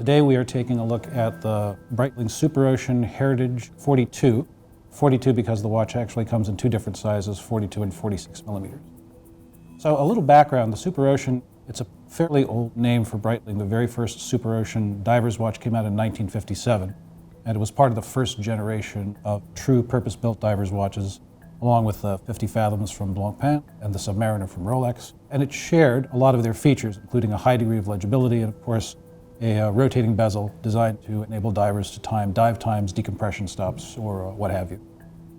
Today we are taking a look at the Breitling Superocean Heritage 42. 42 because the watch actually comes in two different sizes, 42 and 46 millimeters. So a little background, the Superocean, it's a fairly old name for Breitling. The very first Superocean diver's watch came out in 1957, and it was part of the first generation of true purpose-built diver's watches, along with the 50 Fathoms from Blancpain and the Submariner from Rolex. And it shared a lot of their features, including a high degree of legibility and, of course, a rotating bezel designed to enable divers to time dive times, decompression stops, or what have you.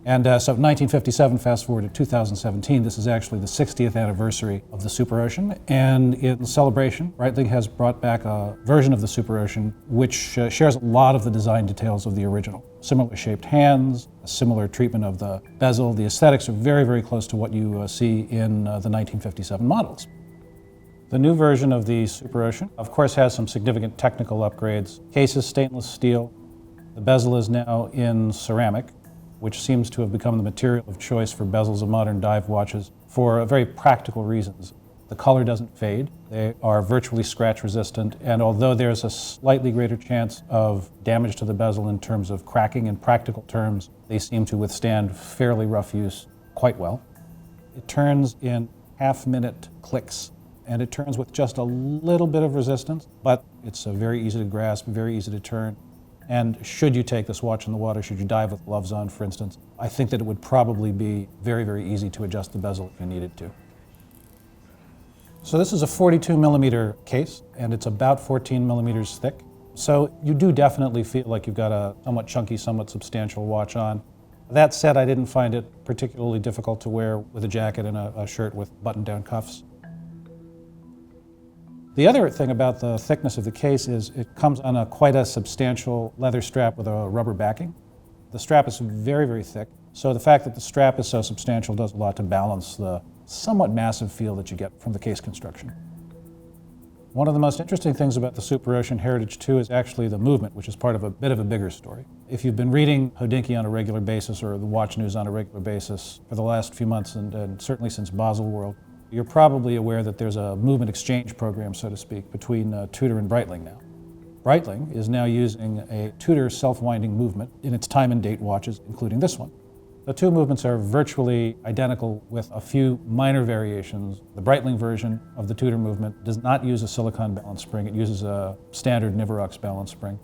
And so 1957, fast forward to 2017, this is actually the 60th anniversary of the Superocean. And in celebration, Breitling has brought back a version of the Superocean which shares a lot of the design details of the original. Similar shaped hands, a similar treatment of the bezel. The aesthetics are very, very close to what you see in the 1957 models. The new version of the Superocean, of course, has some significant technical upgrades. Case is stainless steel. The bezel is now in ceramic, which seems to have become the material of choice for bezels of modern dive watches for very practical reasons. The color doesn't fade. They are virtually scratch resistant, and although there's a slightly greater chance of damage to the bezel in terms of cracking, in practical terms, they seem to withstand fairly rough use quite well. It turns in half-minute clicks, and it turns with just a little bit of resistance, but it's very easy to grasp, very easy to turn. And should you take this watch in the water, should you dive with gloves on, for instance, I think that it would probably be very, very easy to adjust the bezel if you needed to. So this is a 42 millimeter case, and it's about 14 millimeters thick. So you do definitely feel like you've got a somewhat chunky, somewhat substantial watch on. That said, I didn't find it particularly difficult to wear with a jacket and a shirt with button-down cuffs. The other thing about the thickness of the case is it comes on quite a substantial leather strap with a rubber backing. The strap is very, very thick, so the fact that the strap is so substantial does a lot to balance the somewhat massive feel that you get from the case construction. One of the most interesting things about the Superocean Heritage 2 is actually the movement, which is part of a bit of a bigger story. If you've been reading Hodinkee on a regular basis or the watch news on a regular basis for the last few months, and certainly since Bezel World, you're probably aware that there's a movement exchange program, so to speak, between Tudor and Breitling now. Breitling is now using a Tudor self-winding movement in its time and date watches, including this one. The two movements are virtually identical with a few minor variations. The Breitling version of the Tudor movement does not use a silicon balance spring. It uses a standard Niverox balance spring.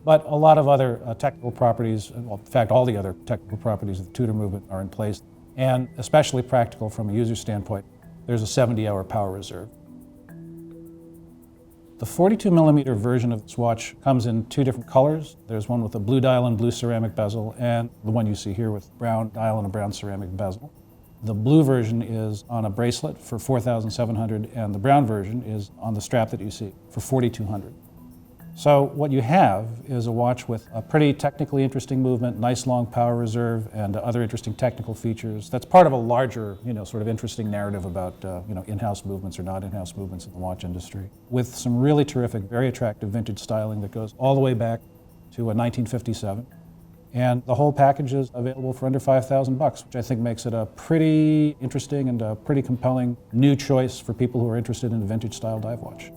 But a lot of other technical properties, well, in fact, all the other technical properties of the Tudor movement are in place, and especially practical from a user standpoint. There's a 70-hour power reserve. The 42 millimeter version of this watch comes in two different colors. There's one with a blue dial and blue ceramic bezel, and the one you see here with brown dial and a brown ceramic bezel. The blue version is on a bracelet for $4,700, and the brown version is on the strap that you see for $4,200. So what you have is a watch with a pretty technically interesting movement, nice long power reserve, and other interesting technical features. That's part of a larger, sort of interesting narrative about, in-house movements or not in-house movements in the watch industry, with some really terrific, very attractive vintage styling that goes all the way back to 1957. And the whole package is available for under $5,000, which I think makes it a pretty interesting and a pretty compelling new choice for people who are interested in a vintage style dive watch.